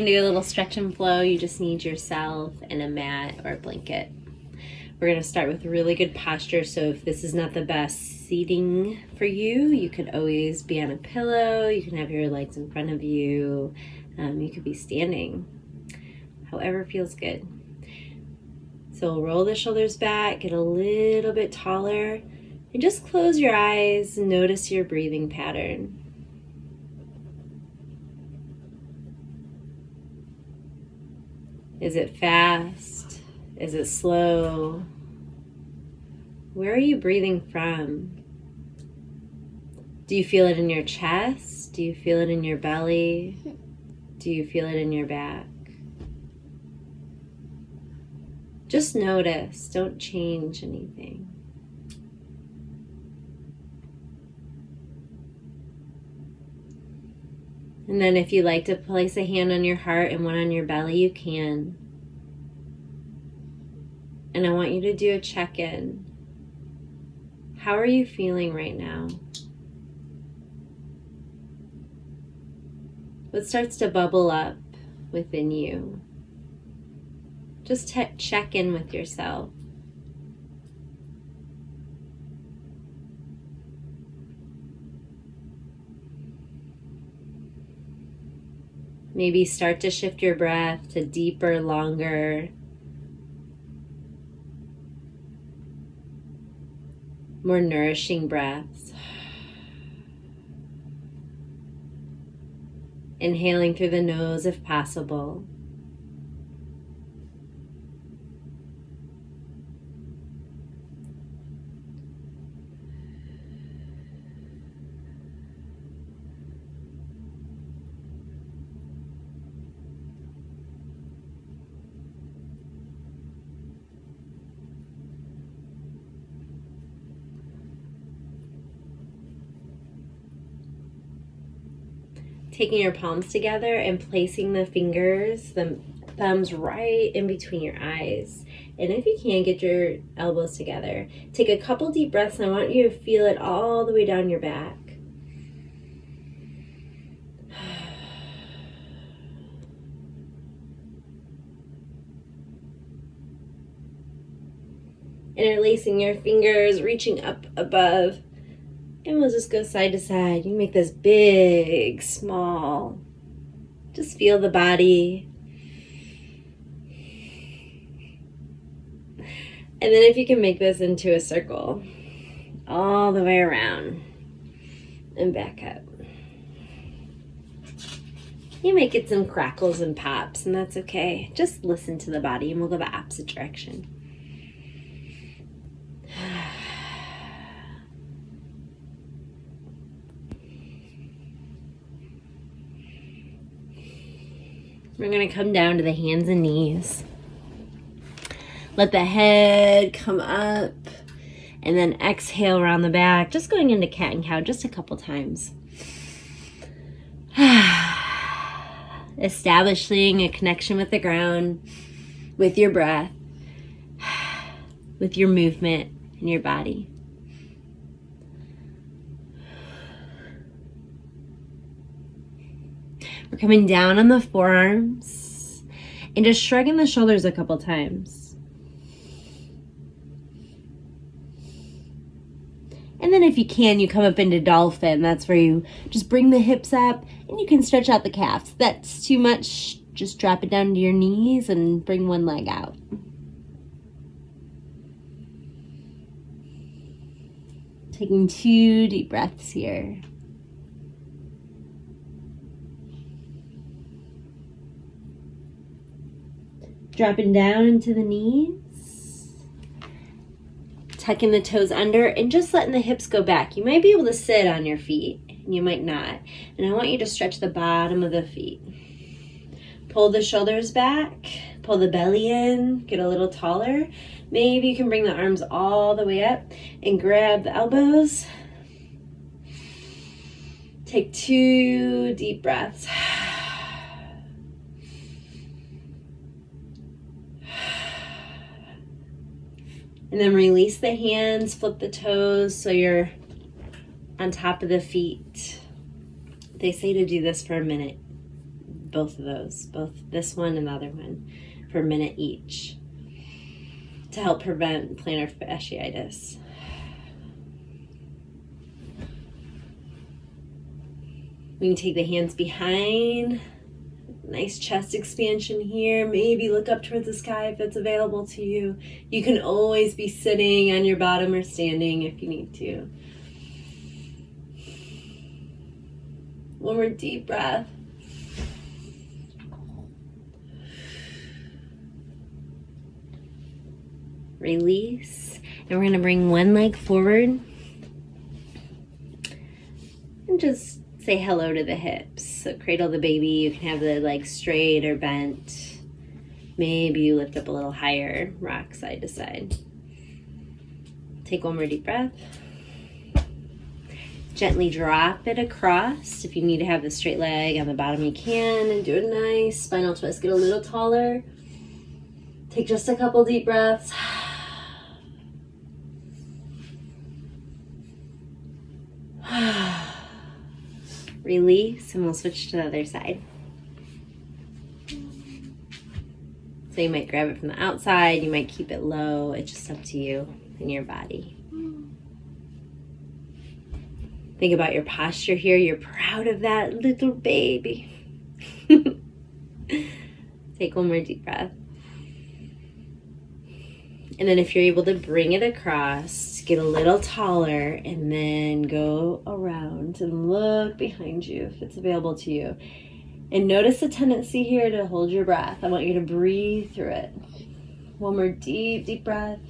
can do a little stretch and flow. You just need yourself and a mat or a blanket. We're going to start with really good posture. So if this is not the best seating for you, you could always be on a pillow. You can have your legs in front of you. You could be standing. However feels good. So roll the shoulders back, get a little bit taller, and just close your eyes and notice your breathing pattern. Is it fast? Is it slow? Where are you breathing from? Do you feel it in your chest? Do you feel it in your belly? Do you feel it in your back? Just notice, don't change anything. And then if you like to place a hand on your heart and one on your belly, you can. And I want you to do a check-in. How are you feeling right now? What starts to bubble up within you? Just check in with yourself. Maybe start to shift your breath to deeper, longer, more nourishing breaths. Inhaling through the nose if possible. Taking your palms together and placing the fingers, the thumbs right in between your eyes. And if you can, get your elbows together. Take a couple deep breaths, and I want you to feel it all the way down your back. Interlacing your fingers, reaching up above. And we'll just go side to side. You make this big, small. Just feel the body. And then if you can make this into a circle, all the way around and back up. You might get some crackles and pops, and that's okay. Just listen to the body, and we'll go the opposite direction. We're going to come down to the hands and knees. Let the head come up and then exhale around the back. Just going into cat and cow just a couple times. Establishing a connection with the ground, with your breath, with your movement in your body. We're coming down on the forearms and just shrugging the shoulders a couple times. And then if you can, you come up into dolphin. That's where you just bring the hips up and you can stretch out the calves. If that's too much, just drop it down to your knees and bring one leg out. Taking 2 deep breaths here. Dropping down into the knees, tucking the toes under, and just letting the hips go back. You might be able to sit on your feet, and you might not. And I want you to stretch the bottom of the feet. Pull the shoulders back, pull the belly in, get a little taller. Maybe you can bring the arms all the way up and grab the elbows. Take 2 deep breaths. And then release the hands, flip the toes so you're on top of the feet. They say to do this for a minute. both of those, both this one and the other one, for a minute each to help prevent plantar fasciitis. We can take the hands behind. Nice chest expansion here. Maybe look up towards the sky if it's available to you. You can always be sitting on your bottom or standing if you need to. One more deep breath. Release. And we're going to bring one leg forward. And just say hello to the hips. So cradle the baby. You can have the legs straight or bent. Maybe you lift up a little higher, rock side to side. Take one more deep breath. Gently drop it across. If you need to have the straight leg on the bottom, you can. And do a nice spinal twist. Get a little taller. Take just a couple deep breaths. Release, and we'll switch to the other side. So you might grab it from the outside, you might keep it low. It's just up to you and your body. Think about your posture here. You're proud of that little baby. Take one more deep breath. And then if you're able to bring it across, get a little taller, and then go around and look behind you if it's available to you. And notice the tendency here to hold your breath. I want you to breathe through it. One more deep, deep breath.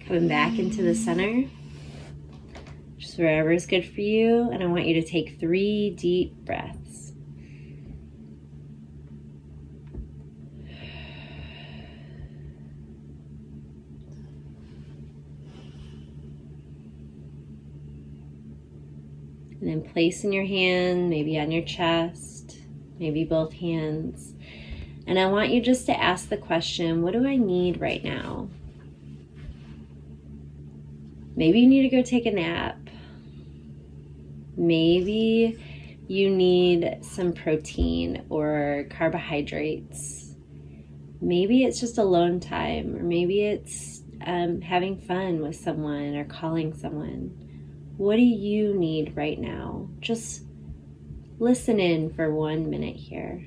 Coming back into the center, just wherever is good for you. And I want you to take 3 deep breaths. And then place in your hand, maybe on your chest, maybe both hands. And I want you just to ask the question, what do I need right now? Maybe you need to go take a nap. Maybe you need some protein or carbohydrates. Maybe it's just alone time, or maybe it's having fun with someone or calling someone. What do you need right now? Just listen in for 1 minute here.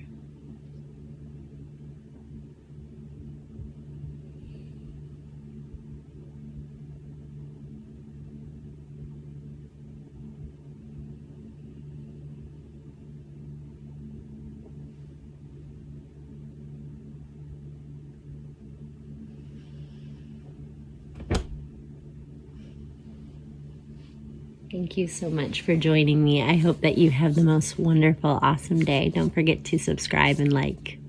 Thank you so much for joining me. I hope that you have the most wonderful, awesome day. Don't forget to subscribe and like.